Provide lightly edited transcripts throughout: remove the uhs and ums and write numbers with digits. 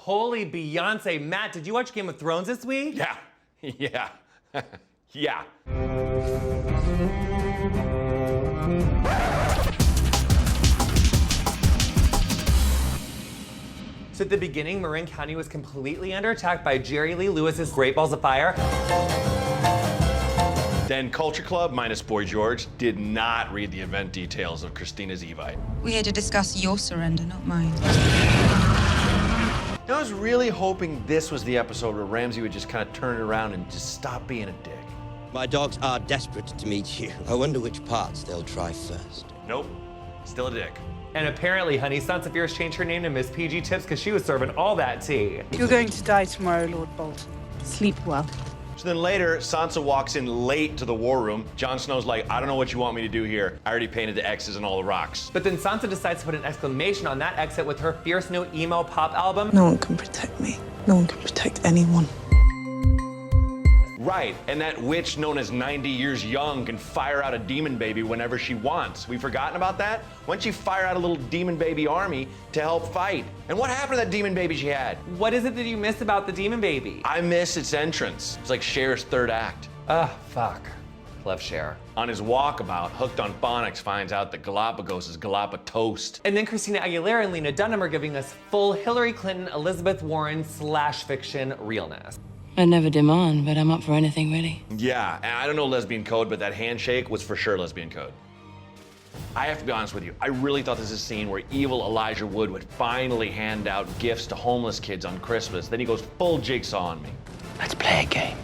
Holy Beyonce. Matt, did you watch Game of Thrones this week? Yeah. Yeah. Yeah. So at the beginning, Marin County was completely under attack by Jerry Lee Lewis's Great Balls of Fire. Then Culture Club, minus Boy George, did not read the event details of Christina's Evite. We're here to discuss your surrender, not mine. I was really hoping this was the episode where Ramsey would just kind of turn it around and just stop being a dick. My dogs are desperate to meet you. I wonder which parts they'll try first. Nope, still a dick. And apparently, honey, Sansa Fierce changed her name to Miss PG Tips because she was serving all that tea. You're going to die tomorrow, Lord Bolton. Sleep well. So then later, Sansa walks in late to the war room. Jon Snow's like, I don't know what you want me to do here. I already painted the X's and all the rocks. But then Sansa decides to put an exclamation on that exit with her fierce new emo pop album. No one can protect me. No one can protect anyone. Right, and that witch known as 90 years young can fire out a demon baby whenever she wants. We forgotten about that? Why don't she fire out a little demon baby army to help fight? And what happened to that demon baby she had? What is it that you miss about the demon baby? I miss its entrance. It's like Cher's third act. Fuck. Love Cher. On his walkabout, Hooked on Phonics finds out that Galapagos is Galapatoast. And then Christina Aguilera and Lena Dunham are giving us full Hillary Clinton, Elizabeth Warren / fiction realness. I never demand, but I'm up for anything, really. Yeah, and I don't know lesbian code, but that handshake was for sure lesbian code. I have to be honest with you, I really thought this was a scene where evil Elijah Wood would finally hand out gifts to homeless kids on Christmas. Then he goes full Jigsaw on me. Let's play a game.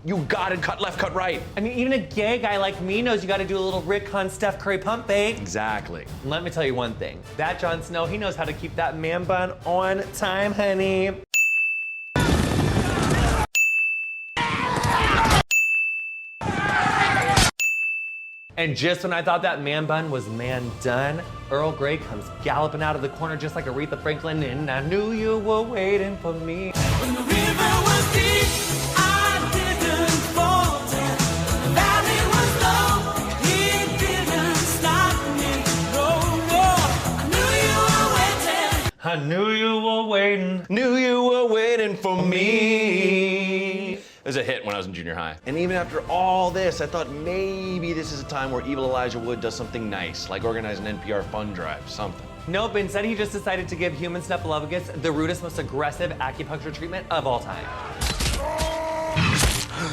You gotta cut left, cut right. I mean, even a gay guy like me knows you gotta do a little Rick Hunt, Steph Curry pump fake. Exactly. And let me tell you one thing. That Jon Snow, he knows how to keep that man bun on time, honey. And just when I thought that man bun was man done, Earl Grey comes galloping out of the corner just like Aretha Franklin, and I knew you were waiting for me. When the river was deep, I didn't falter. The valley was low, it didn't stop me. No, I knew you were waiting. Knew you were waiting for me. It was a hit when I was in junior high. And even after all this, I thought maybe this is a time where evil Elijah Wood does something nice, like organize an NPR fund drive, something. Nope, instead he just decided to give human snuffleupagus the rudest, most aggressive acupuncture treatment of all time.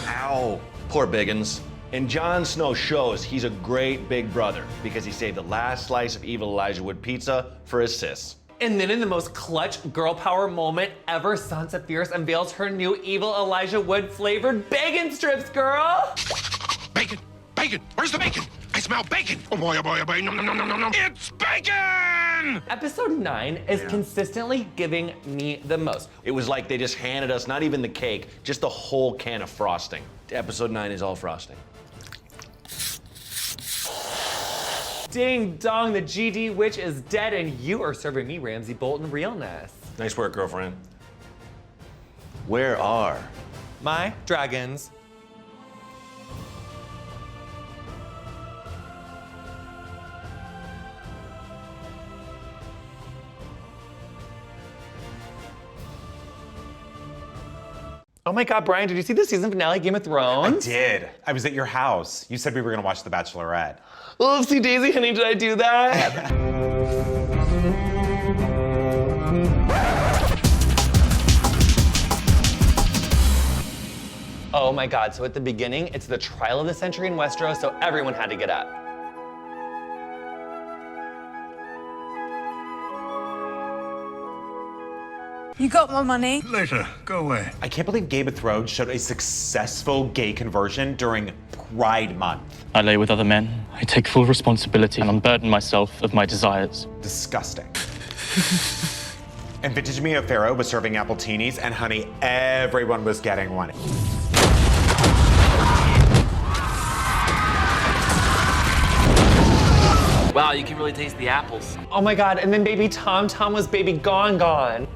Ow, poor Biggins. And Jon Snow shows he's a great big brother because he saved the last slice of evil Elijah Wood pizza for his sis. And then in the most clutch girl power moment ever, Sansa Fierce unveils her new evil Elijah Wood flavored bacon strips, girl! Bacon! Bacon! Where's the bacon? I smell bacon! Oh boy, oh boy, oh boy, nom nom nom nom nom nom! It's bacon! Episode 9 is consistently giving me the most. It was like they just handed us not even the cake, just the whole can of frosting. Episode 9 is all frosting. Ding dong, the GD witch is dead, and you are serving me Ramsay Bolton realness. Nice work, girlfriend. Where are my dragons? Oh my God, Brian, did you see the season finale of Game of Thrones? I did. I was at your house. You said we were gonna watch The Bachelorette. Oopsie daisy, honey, did I do that? Oh my God, so at the beginning, it's the trial of the century in Westeros, so everyone had to get up. You got my money? Later, go away. I can't believe Game of Thrones showed a successful gay conversion during Pride Month. I lay with other men. I take full responsibility and unburden myself of my desires. Disgusting. And Vintage Mia Farrow was serving appletinis, and honey, everyone was getting one. Wow, you can really taste the apples. Oh my God, and then baby Tom was baby gone.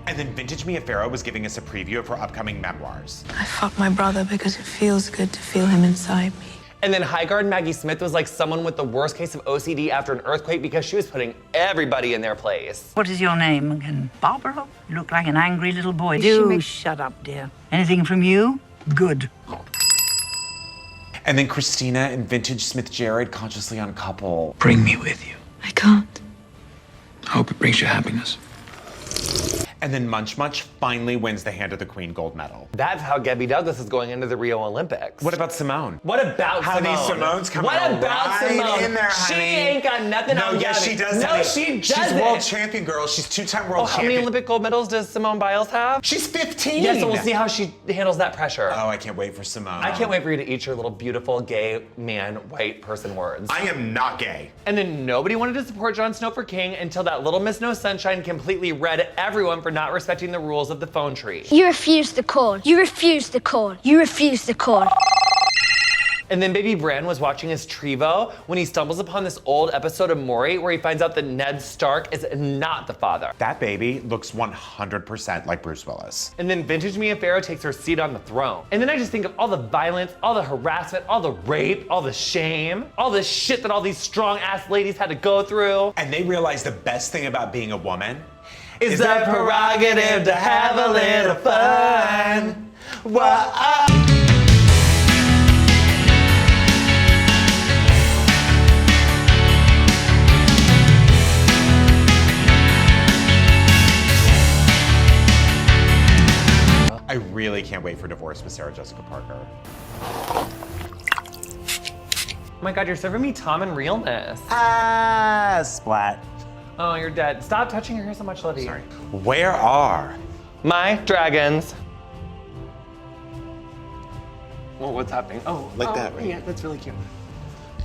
And And then Vintage Mia Farrow was giving us a preview of her upcoming memoirs. I fucked my brother because it feels good to feel him inside me. And then Highgarden Maggie Smith was like someone with the worst case of OCD after an earthquake because she was putting everybody in their place. What is your name again? Barbara? You look like an angry little boy. Do shut up, dear. Anything from you? Good. And then Christina and Vintage Smith Jared consciously uncouple. Bring me with you. I can't. I hope it brings you happiness. And then Munch Munch finally wins the Hand of the Queen gold medal. That's how Gabby Douglas is going into the Rio Olympics. What about Simone? What about Honey, Simone? Simone's coming What about right Simone? in there, She honey. ain't got nothing No, on yes, Gabby. she does. No, honey. she She's doesn't. world champion, girl. She's two-time world How champion. many Olympic gold medals does Simone Biles have? She's 15. Yes, so we'll see how she handles that pressure. Oh, I can't wait for Simone. I can't wait for you to eat your little beautiful gay man, white person words. I am not gay. And then nobody wanted to support Jon Snow for king until that little Miss No Sunshine completely read everyone for not respecting the rules of the phone tree. You refuse the call. You refuse the call. You refuse the call. And then baby Bran was watching his Trevo when he stumbles upon this old episode of Maury where he finds out that Ned Stark is not the father. That baby looks 100% like Bruce Willis. And then vintage Mia Farrow takes her seat on the throne. And then I just think of all the violence, all the harassment, all the rape, all the shame, all the shit that all these strong ass ladies had to go through. And they realize the best thing about being a woman is the prerogative to have a little fun. Whoa. I really can't wait for Divorce with Sarah Jessica Parker. Oh my God, you're serving me Tom and realness. Ah, splat. Oh, you're dead. Stop touching your hair so much, Livy. Sorry. Where are my dragons? Well, what's happening? Oh, Like that, right? Yeah, that's really cute.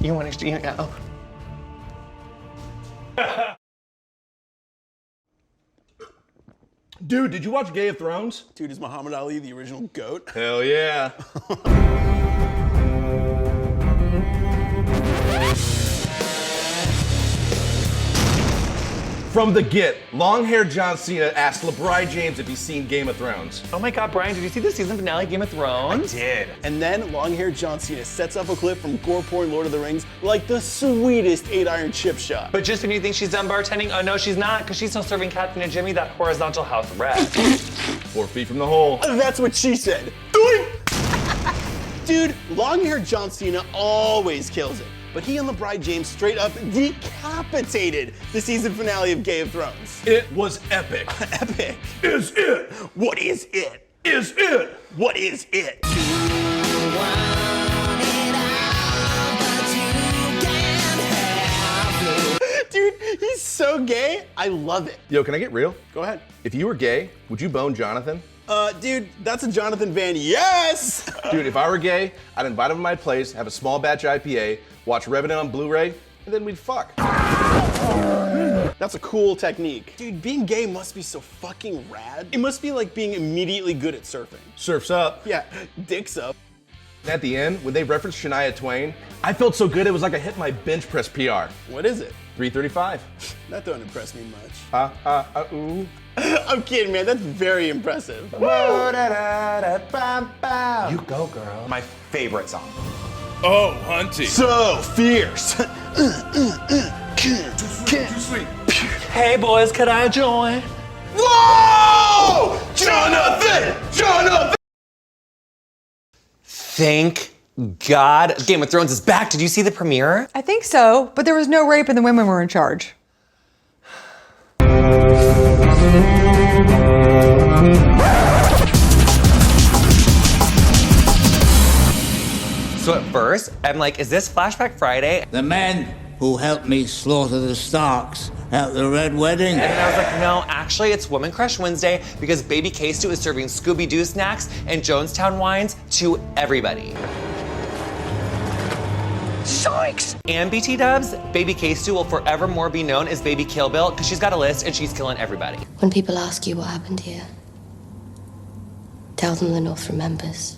You want to? Yeah. Oh. Dude, did you watch Game of Thrones? Dude, is Muhammad Ali the original GOAT? Hell yeah. From the get, long-haired John Cena asked LeBron James if he's seen Game of Thrones. Oh my God, Brian, did you see the season finale of Game of Thrones? I did. And then long-haired John Cena sets up a clip from gore porn Lord of the Rings like the sweetest 8-iron chip shot. But just when you think she's done bartending, oh no, she's not, because she's still serving Catherine and Jimmy that horizontal house red. 4 feet from the hole. That's what she said. Dude, long-haired John Cena always kills it. But he and LeBron James straight up decapitated the season finale of Game of Thrones. It was epic. Epic. Is it? What is it? Is it? What is it? Dude, he's so gay. I love it. Yo, can I get real? Go ahead. If you were gay, would you bone Jonathan? Dude, that's a Jonathan Van Yes! Dude, if I were gay, I'd invite him to my place, have a small batch IPA, watch Revenant on Blu-ray, and then we'd fuck. That's a cool technique. Dude, being gay must be so fucking rad. It must be like being immediately good at surfing. Surf's up. Yeah, dicks up. At the end, when they referenced Shania Twain, I felt so good it was like I hit my bench press PR. What is it? 335. That don't impress me much. Ooh. I'm kidding, man. That's very impressive. You go, girl. My favorite song. Oh, Hunty. So fierce. Too sweet. Hey boys, could I join? Whoa! Jonathan! Jonathan! Thank God Game of Thrones is back. Did you see the premiere? I think so, but there was no rape and the women were in charge. So at first, I'm like, is this Flashback Friday? The men who helped me slaughter the Starks at the Red Wedding. And then I was like, no, actually it's Woman Crush Wednesday because Baby K-Stu is serving Scooby-Doo snacks and Jonestown wines to everybody. Zoinks! And BT dubs, Baby K-Stu will forevermore be known as Baby Kill Bill because she's got a list and she's killing everybody. When people ask you what happened here, tell them the North remembers.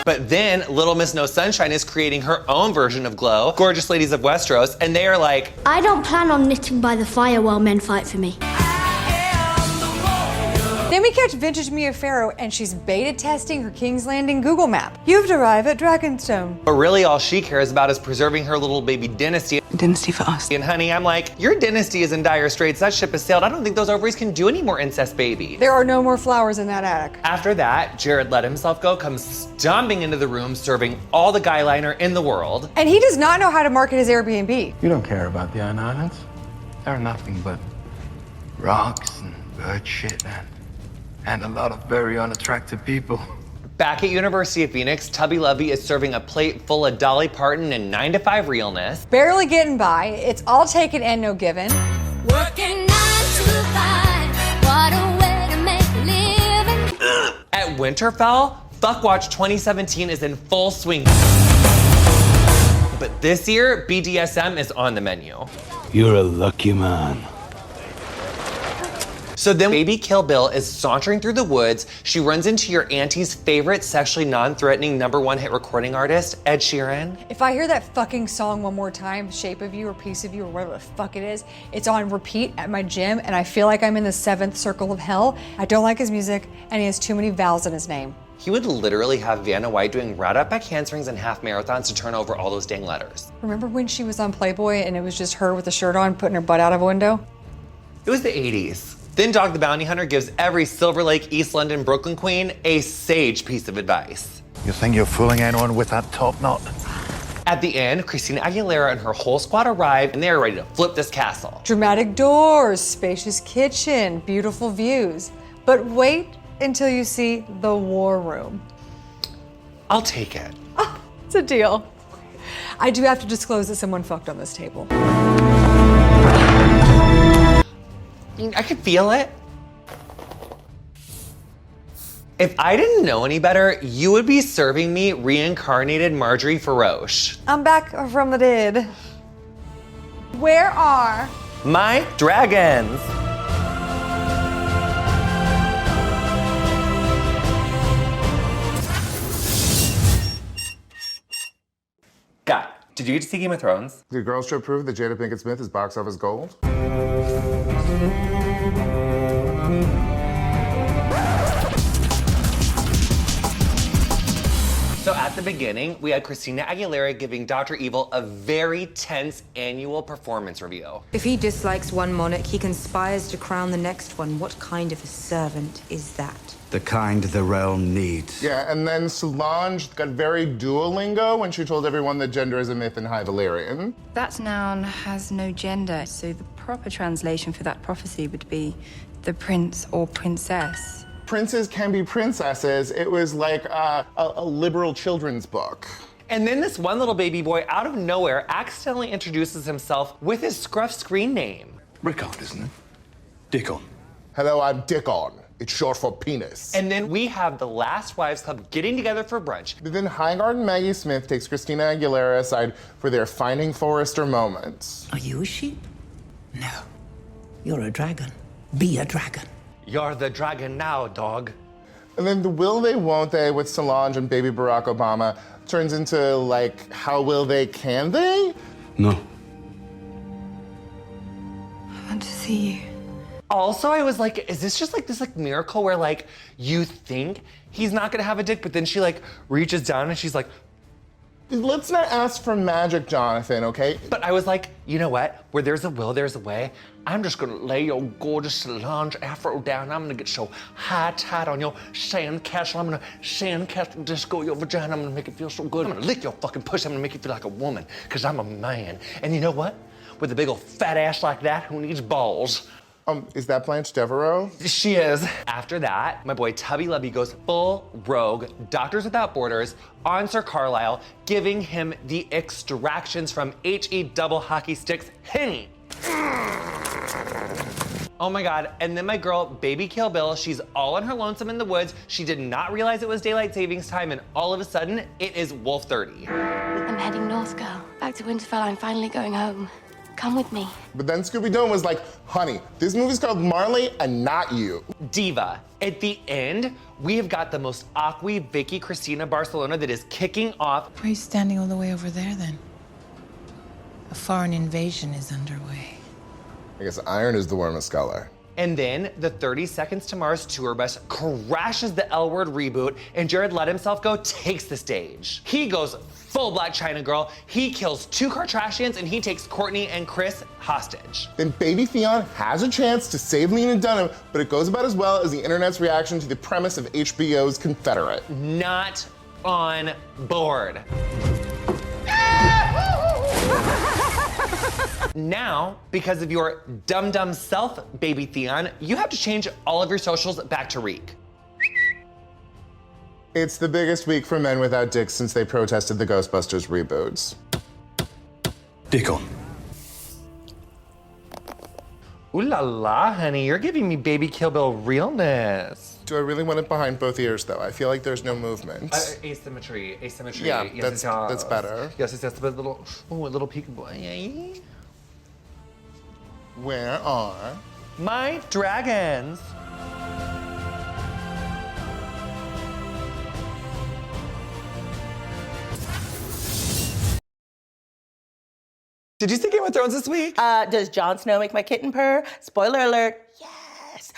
But But then Little Miss No Sunshine is creating her own version of Glow, Gorgeous Ladies of Westeros, and they are like, I don't plan on knitting by the fire while men fight for me. Then we catch vintage Mia Farrow and she's beta testing her King's Landing Google map. You've arrived at Dragonstone. but really all she cares about is preserving her little baby dynasty. Dynasty for us. And honey, I'm like, your dynasty is in dire straits. That ship has sailed. I don't think those ovaries can do any more incest, baby. There are no more flowers in that attic. After that, Jared let himself go, comes stomping into the room, serving all the guy liner in the world. And he does not know how to market his Airbnb. You don't care about the Iron Islands? They're nothing but rocks and bird shit and a lot of very unattractive people. Back at University of Phoenix, Tubby Lovey is serving a plate full of Dolly Parton and 9 to 5 realness. Barely getting by. It's all taken and no given. Working 9 to 5, what a way to make a living. At Winterfell, Fuckwatch 2017 is in full swing. But this year, BDSM is on the menu. You're a lucky man. So then Baby Kill Bill is sauntering through the woods. She runs into your auntie's favorite sexually non-threatening #1 hit recording artist, Ed Sheeran. If I hear that fucking song one more time, Shape of You or Piece of You or whatever the fuck it is, it's on repeat at my gym and I feel like I'm in the 7th circle of hell. I don't like his music and he has too many vowels in his name. He would literally have Vanna White doing right-up-back handsprings and half marathons to turn over all those dang letters. Remember when she was on Playboy and it was just her with a shirt on putting her butt out of a window? It was the 80s. Then Dog the Bounty Hunter gives every Silver Lake, East London, Brooklyn queen a sage piece of advice. You think you're fooling anyone with that top knot? At the end, Christina Aguilera and her whole squad arrive and they're ready to flip this castle. Dramatic doors, spacious kitchen, beautiful views. But wait until you see the war room. I'll take it. Oh, it's a deal. I do have to disclose that someone fucked on this table. I could feel it. If I didn't know any better, you would be serving me reincarnated Marjorie Faroche. I'm back from the dead. Where are my dragons? God, did you get to see Game of Thrones? Did Girls Trip prove that Jada Pinkett Smith is box office gold? So at the beginning, we had Christina Aguilera giving Dr. Evil a very tense annual performance review. If he dislikes one monarch, he conspires to crown the next one. What kind of a servant is that? The kind the realm needs. Yeah, and then Solange got very Duolingo when she told everyone that gender is a myth in High Valyrian. That noun has no gender, so the proper translation for that prophecy would be the prince or princess. Princes can be princesses. It was like a liberal children's book. And then this one little baby boy out of nowhere accidentally introduces himself with his scruff screen name. Rickon, isn't it? Dickon. Hello, I'm Dickon. It's short for penis. And then we have the Last Wives Club getting together for brunch. But then Highgarden Maggie Smith takes Christina Aguilera aside for their Finding Forrester moments. Are you a sheep? No. You're a dragon. Be a dragon. You're the dragon now, dog. And then the Will They Won't They with Solange and baby Barack Obama turns into like, how will they, can they? No. I want to see you. Also, I was like, is this just like this like miracle where like you think he's not gonna have a dick, but then she like reaches down and she's like, let's not ask for magic, Jonathan, okay? But I was like, you know what? Where there's a will, there's a way. I'm just gonna lay your gorgeous Solange afro down. I'm gonna get so high tight on your sandcastle. I'm gonna sandcastle disco your vagina. I'm gonna make it feel so good. I'm gonna lick your fucking pussy. I'm gonna make you feel like a woman, cause I'm a man. And you know what? With a big old fat ass like that, who needs balls? Is that Blanche Devereaux? She is. After that, my boy Tubby Lovey goes full rogue, Doctors Without Borders, on Sir Carlisle, giving him the extractions from H-E double hockey sticks Henny. Oh my God, and then my girl, Baby Kill Bill, she's all on her lonesome in the woods. She did not realize it was daylight savings time, and all of a sudden, it is Wolf 30. I'm heading north, girl. Back to Winterfell, I'm finally going home. Come with me. But then Scooby Doo was like, honey, this movie's called Marley and not you. Diva. At the end, we have got the most awkward Vicky Cristina Barcelona that is kicking off. Why are you standing all the way over there then? A foreign invasion is underway. I guess iron is the warmest color. And then the 30 Seconds to Mars tour bus crashes the L Word reboot, and Jared Let Himself Go takes the stage. He goes full Black China Girl, he kills 2 Kardashians, and he takes Courtney and Chris hostage. Then Baby Theon has a chance to save Lena Dunham, but it goes about as well as the internet's reaction to the premise of HBO's Confederate. Not on board. Now, because of your dumb self, Baby Theon, you have to change all of your socials back to Reek. It's the biggest week for men without dicks since they protested the Ghostbusters reboots. Dick on. Ooh la la, honey, you're giving me Baby Kill Bill realness. Do I really want it behind both ears, though? I feel like there's no movement. Asymmetry. Yeah, yes, that's better. Yes, it's a little peek boy. Where are my dragons? Did you see Game of Thrones this week? Does Jon Snow make my kitten purr? Spoiler alert, yes.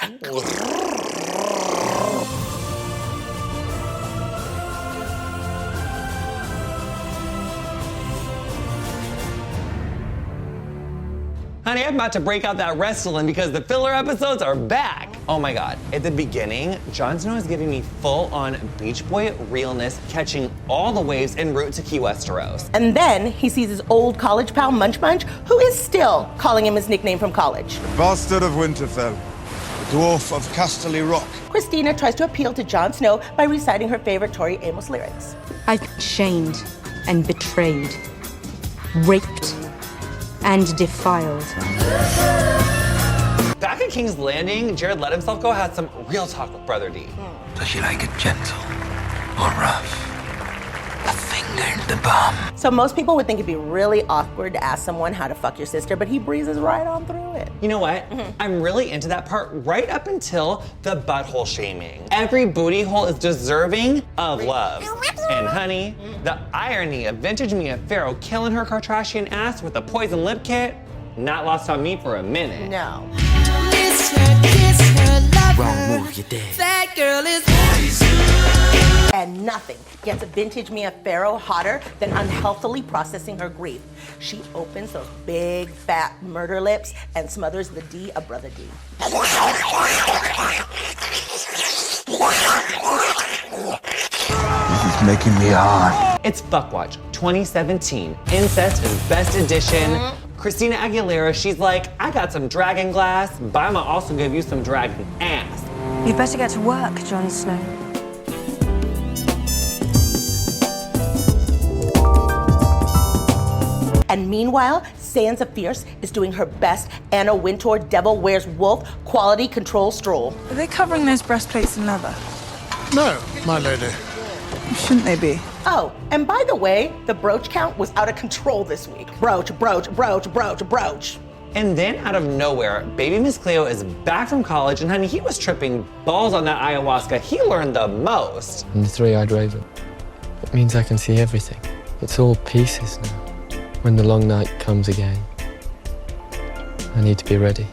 Honey, I'm about to break out that wrestling because the filler episodes are back. Oh my God. At the beginning, Jon Snow is giving me full-on Beach Boy realness, catching all the waves en route to Key Westeros. And then he sees his old college pal Munch Munch, who is still calling him his nickname from college. Bastard of Winterfell, the dwarf of Casterly Rock. Christina tries to appeal to Jon Snow by reciting her favorite Tori Amos lyrics. I've been shamed and betrayed, raped and defiled. Back at King's Landing, Jared Let Himself Go had some real talk with Brother D. Does she like it gentle or rough? A finger in the bum. So most people would think it'd be really awkward to ask someone how to fuck your sister, but he breezes right on through it. You know what? I'm really into that part right up until the butthole shaming. Every booty hole is deserving of love. And honey, the irony of vintage Mia Farrow killing her Kardashian ass with a poison lip kit, not lost on me for a minute. No. Kiss her, love Wrong her. move, you dead. That girl is poison. And nothing gets a vintage Mia Farrow hotter than unhealthily processing her grief. She opens those big, fat murder lips and smothers the D of Brother D. This is making me hard. It's Fuckwatch 2017. Incest is best edition. Christina Aguilera, she's like, I got some dragon glass, but I'ma also give you some dragon ass. You'd better get to work, Jon Snow. And meanwhile, Sansa Fierce is doing her best Anna Wintour Devil Wears Wolf quality control stroll. Are they covering those breastplates in leather? No, my lady. Shouldn't they be? Oh, and by the way, the brooch count was out of control this week. Brooch, brooch, brooch, brooch, brooch. And then out of nowhere, baby Miss Cleo is back from college, and honey, he was tripping balls on that ayahuasca. He learned the most. And the three-eyed raven. It means I can see everything. It's all pieces now. When the long night comes again, I need to be ready.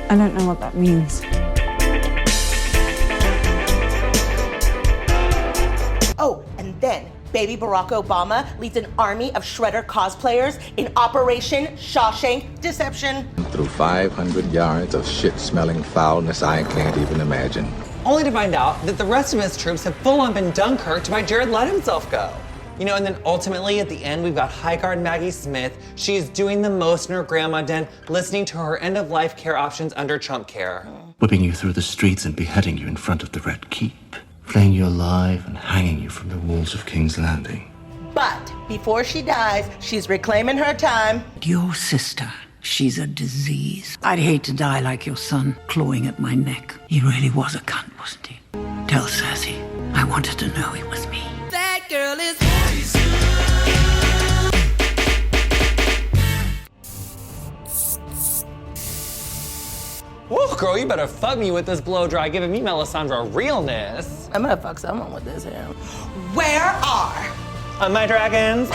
I don't know what that means. Oh, and then baby Barack Obama leads an army of Shredder cosplayers in Operation Shawshank Deception. Through 500 yards of shit-smelling foulness I can't even imagine. Only to find out that the rest of his troops have full-on been Dunkirked by Jared Let Himself Go. You know, and then ultimately at the end, we've got High Guard Maggie Smith. She's doing the most in her grandma den, listening to her end-of-life care options under Trump care. Whipping you through the streets and beheading you in front of the Red Keep. Flaying you alive and hanging you from the walls of King's Landing. But before she dies, she's reclaiming her time. Your sister, she's a disease. I'd hate to die like your son, clawing at my neck. He really was a cunt, wasn't he? Tell Cersei, I wanted to know it was me. That girl is Ooh, girl, you better fuck me with this blow dry, giving me Melisandre realness. I'm gonna fuck someone with this hair. Where are my dragons?